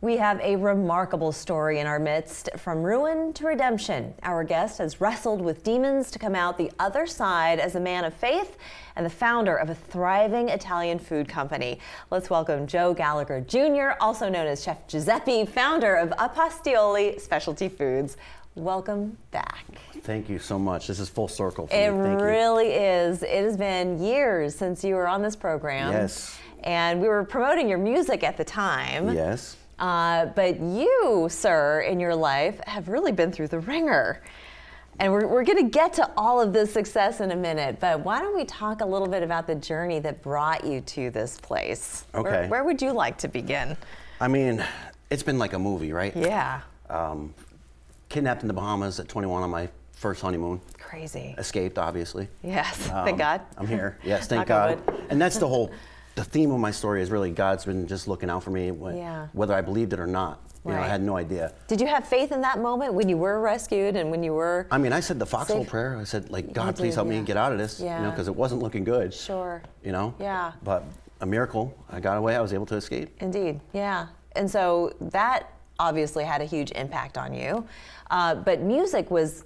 We have a remarkable story in our midst, from ruin to redemption. Our guest has wrestled with demons to come out the other side as a man of faith and the founder of a thriving Italian food company. Let's welcome Joe Gallagher Jr., also known as Chef Giuseppe, founder of Apastioli Specialty Foods. Welcome back. Thank you so much. This is full circle for me. It Thank really is. It has been years since you were on this program. Yes. And we were promoting your music at the time. Yes. But you, sir, in your life have really been through the ringer. And we're going to get to all of this success in a minute, but why don't we talk a little bit about the journey that brought you to this place? Okay. Where would you like to begin? I mean, it's been like a movie, right? Yeah. Kidnapped in the Bahamas at 21 on my first honeymoon. Crazy. Escaped, obviously. Yes, thank God. I'm here. Yes, thank Knock on God. wood. And that's the theme of my story is really God's been just looking out for me, whether I believed it or not. You know, I had no idea. Did you have faith in that moment when you were rescued and when you were I mean, I said the foxhole safe? prayer. I said, like, God, please help me get out of this, you know, because it wasn't looking good. Sure. You know? Yeah. But a miracle, I got away, I was able to escape. Indeed, yeah. And so that obviously had a huge impact on you. But music was,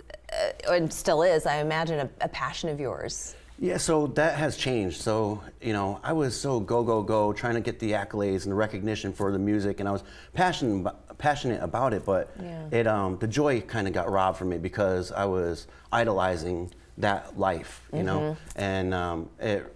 and still is, I imagine, a passion of yours. Yeah, so that has changed. So, you know, I was so go, trying to get the accolades and the recognition for the music, and I was passionate about it, but the joy kind of got robbed from me because I was idolizing that life, you know, and it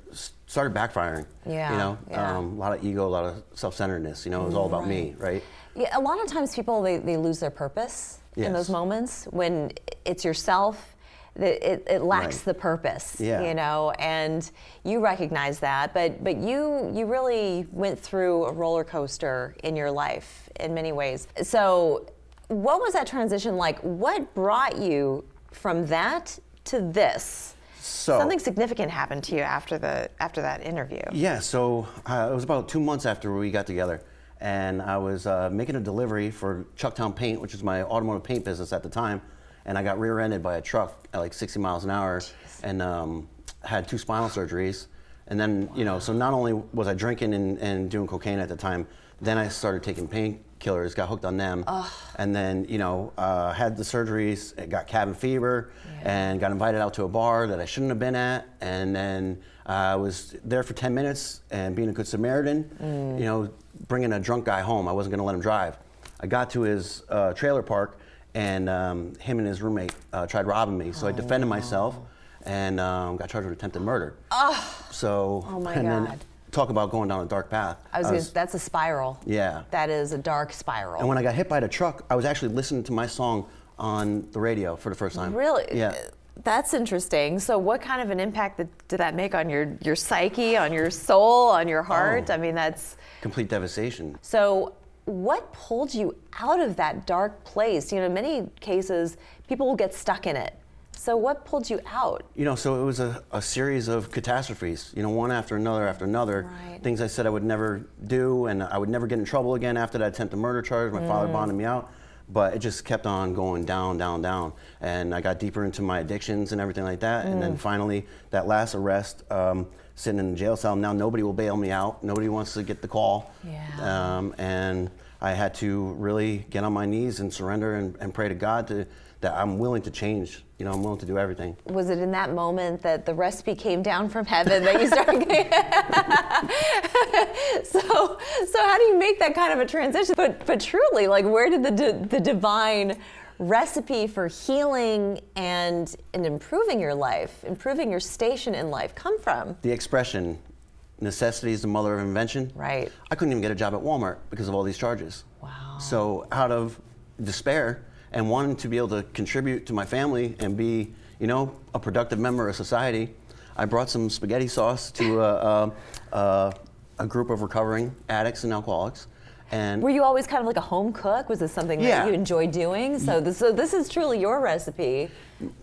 started backfiring. Yeah, you know, a lot of ego, a lot of self-centeredness. You know, it was all about me, right? Yeah, a lot of times people they lose their purpose in those moments when it's yourself. It lacks the purpose, you know, and you recognize that, but you really went through a roller coaster in your life in many ways. So what was that transition like? What brought you from that to this? So, something significant happened to you after that interview. Yeah, so it was about 2 months after we got together, and I was making a delivery for Chucktown Paint, which is my automotive paint business at the time. And I got rear-ended by a truck at like 60 miles an hour. Jeez. And had 2 spinal surgeries. And then, you know, so not only was I drinking and doing cocaine at the time, then I started taking painkillers, got hooked on them. And then, you know, had the surgeries, got cabin fever, and got invited out to a bar that I shouldn't have been at. And then I was there for 10 minutes and being a good Samaritan, you know, bringing a drunk guy home. I wasn't gonna let him drive. I got to his trailer park, and him and his roommate tried robbing me. So I defended myself and got charged with attempted murder. So, oh my and God. then talk about going down a dark path. That's a spiral. Yeah. That is a dark spiral. And when I got hit by the truck, I was actually listening to my song on the radio for the first time. Really? Yeah. That's interesting. So what kind of an impact did that make on your psyche, on your soul, on your heart? I mean, that's... Complete devastation. So what pulled you out of that dark place? You know, in many cases, people will get stuck in it. So what pulled you out? You know, so it was a series of catastrophes, you know, one after another. Right. Things I said I would never do, and I would never get in trouble again after that attempted murder charge. My father bonded me out. But it just kept on going down. And I got deeper into my addictions and everything like that. And then finally, that last arrest, sitting in the jail cell, now nobody will bail me out. Nobody wants to get the call. Yeah. And I had to really get on my knees and surrender and pray to God that I'm willing to change. You know, I'm willing to do everything. Was it in that moment that the recipe came down from heaven that you started so how do you make that kind of a transition? But truly, like, where did the divine recipe for healing and improving your life, improving your station in life come from? The expression, necessity is the mother of invention. Right. I couldn't even get a job at Walmart because of all these charges. Wow. So out of despair and wanting to be able to contribute to my family and be, you know, a productive member of society, I brought some spaghetti sauce to a group of recovering addicts and alcoholics. And were you always kind of like a home cook? Was this something that you enjoyed doing? So this is truly your recipe.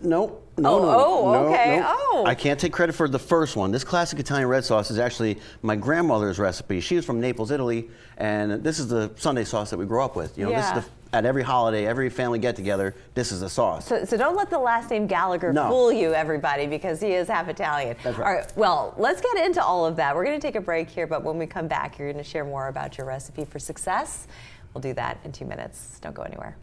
No. Okay. I can't take credit for the first one. This classic Italian red sauce is actually my grandmother's recipe. She was from Naples, Italy, and this is the Sunday sauce that we grew up with. You know, this is at every holiday, every family get-together, this is the sauce. So don't let the last name Gallagher fool you, everybody, because he is half Italian. That's right. All right, well, let's get into all of that. We're going to take a break here, but when we come back, you're going to share more about your recipe for success We'll do that in 2 minutes. Don't go anywhere.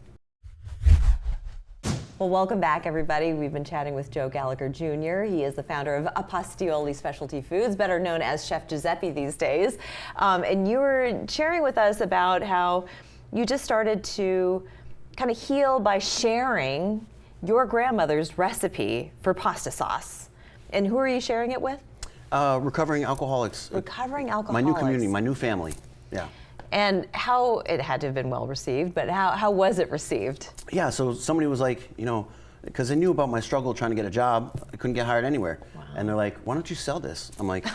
Well, welcome back, everybody. We've been chatting with Joe Gallagher Jr. He is the founder of Apastioli Specialty Foods, better known as Chef Giuseppe these days. And you were sharing with us about how you just started to kind of heal by sharing your grandmother's recipe for pasta sauce. And who are you sharing it with? Recovering alcoholics. Recovering alcoholics. My new community, my new family. Yeah. And how, it had to have been well received, but how was it received? Yeah, so somebody was like, you know, because they knew about my struggle trying to get a job. I couldn't get hired anywhere. Wow. And they're like, why don't you sell this? I'm like,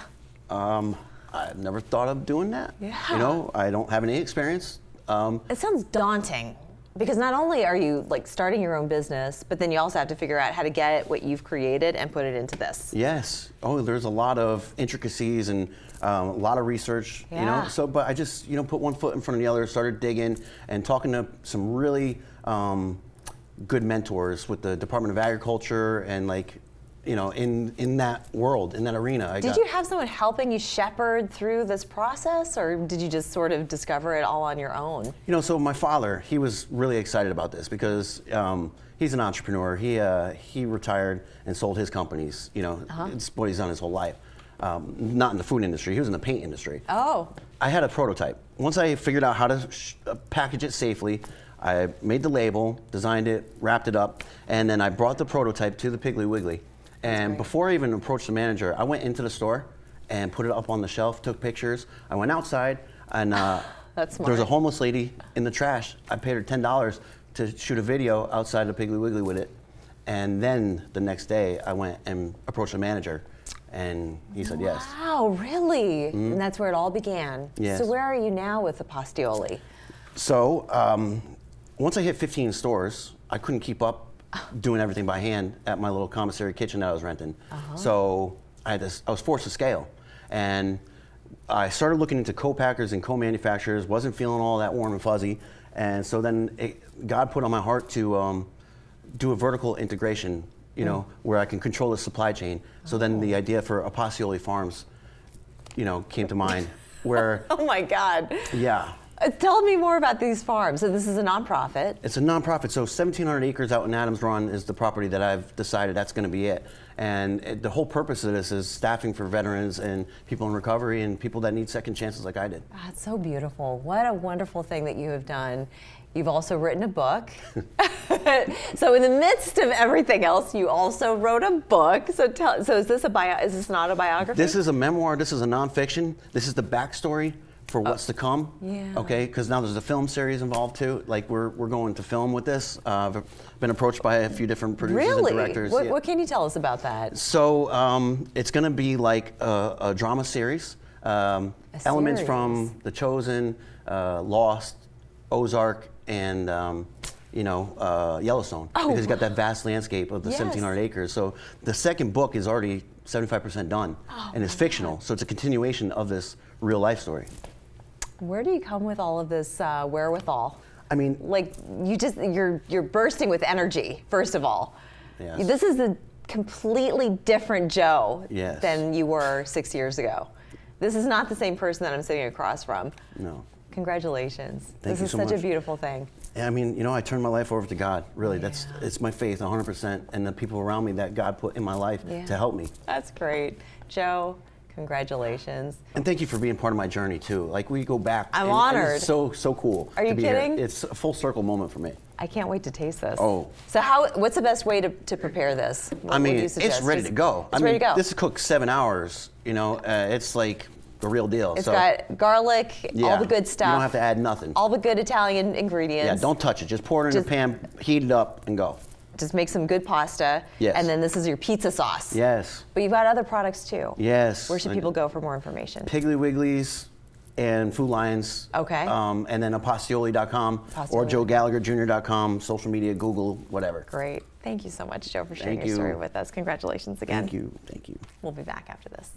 I've never thought of doing that. Yeah. You know, I don't have any experience. It sounds daunting. Because not only are you like starting your own business, but then you also have to figure out how to get what you've created and put it into this. Yes. Oh, there's a lot of intricacies and a lot of research, yeah. You know. So, but I just, you know, put one foot in front of the other, started digging and talking to some really good mentors with the Department of Agriculture and like, you know, in that world, in that arena. Did you have someone helping you shepherd through this process, or did you just sort of discover it all on your own? You know, so my father, he was really excited about this because he's an entrepreneur. He retired and sold his companies. You know, it's what he's done his whole life. Not in the food industry. He was in the paint industry. Oh. I had a prototype. Once I figured out how to package it safely, I made the label, designed it, wrapped it up, and then I brought the prototype to the Piggly Wiggly. And before I even approached the manager, I went into the store and put it up on the shelf, took pictures. I went outside, and That's smart. there was a homeless lady in the trash. I paid her $10 to shoot a video outside the Piggly Wiggly with it. And then the next day, I went and approached the manager, and he said yes. Wow, really? Mm-hmm. And that's where it all began. Yes. So where are you now with Apastioli? So once I hit 15 stores, I couldn't keep up doing everything by hand at my little commissary kitchen that I was renting. So I was forced to scale. And I started looking into co-packers and co-manufacturers, wasn't feeling all that warm and fuzzy. And so then God put on my heart to do a vertical integration, you know, where I can control the supply chain. So then the idea for Apastioli Farms, you know, came to mind where... Oh my God. Yeah. Tell me more about these farms. So this is a nonprofit. It's a nonprofit. So 1,700 acres out in Adams Run is the property that I've decided that's going to be it. And the whole purpose of this is staffing for veterans and people in recovery and people that need second chances like I did. Oh, it's so beautiful. What a wonderful thing that you have done. You've also written a book. So in the midst of everything else, you also wrote a book. So is this is this an autobiography? This is a memoir. This is a nonfiction. This is the backstory for what's to come. Yeah. Okay, because now there's a film series involved too. Like we're going to film with this. I've been approached by a few different producers and directors. What can you tell us about that? So it's going to be like a drama series. Elements from The Chosen, Lost, Ozark, and Yellowstone. Oh, because you got that vast landscape of the 1,700 acres. So the second book is already 75% done, and it's fictional. So it's a continuation of this real life story. Where do you come with all of this wherewithal? I mean, like you're bursting with energy. First of all, yes. This is a completely different Joe yes. than you were 6 years ago. This is not the same person that I'm sitting across from. No. Congratulations. Thank this you is so such much. a beautiful thing. I mean, you know, I turned my life over to God. Really, Yeah. it's my faith 100%, and the people around me that God put in my life to help me. That's great, Joe. Congratulations. And thank you for being part of my journey too. Like we go back. I'm and honored. It's so cool. Are you to be kidding? Here. It's a full circle moment for me. I can't wait to taste this. Oh. So what's the best way to prepare this? What I mean, would you suggest? it's ready to go. It's ready to go. This is cooked 7 hours. You know, it's like the real deal. It's got garlic, all the good stuff. You don't have to add nothing. All the good Italian ingredients. Yeah, don't touch it. Just pour it in a pan, heat it up, and go. Just make some good pasta. Yes. And then this is your pizza sauce. Yes. But you've got other products too. Yes. Where should people go for more information? Piggly Wiggly's and Food Lions. Okay. And then apastioli.com or joegallagherjr.com, social media, Google, whatever. Great. Thank you so much, Joe, for sharing your story with us. Congratulations again. Thank you. Thank you. We'll be back after this.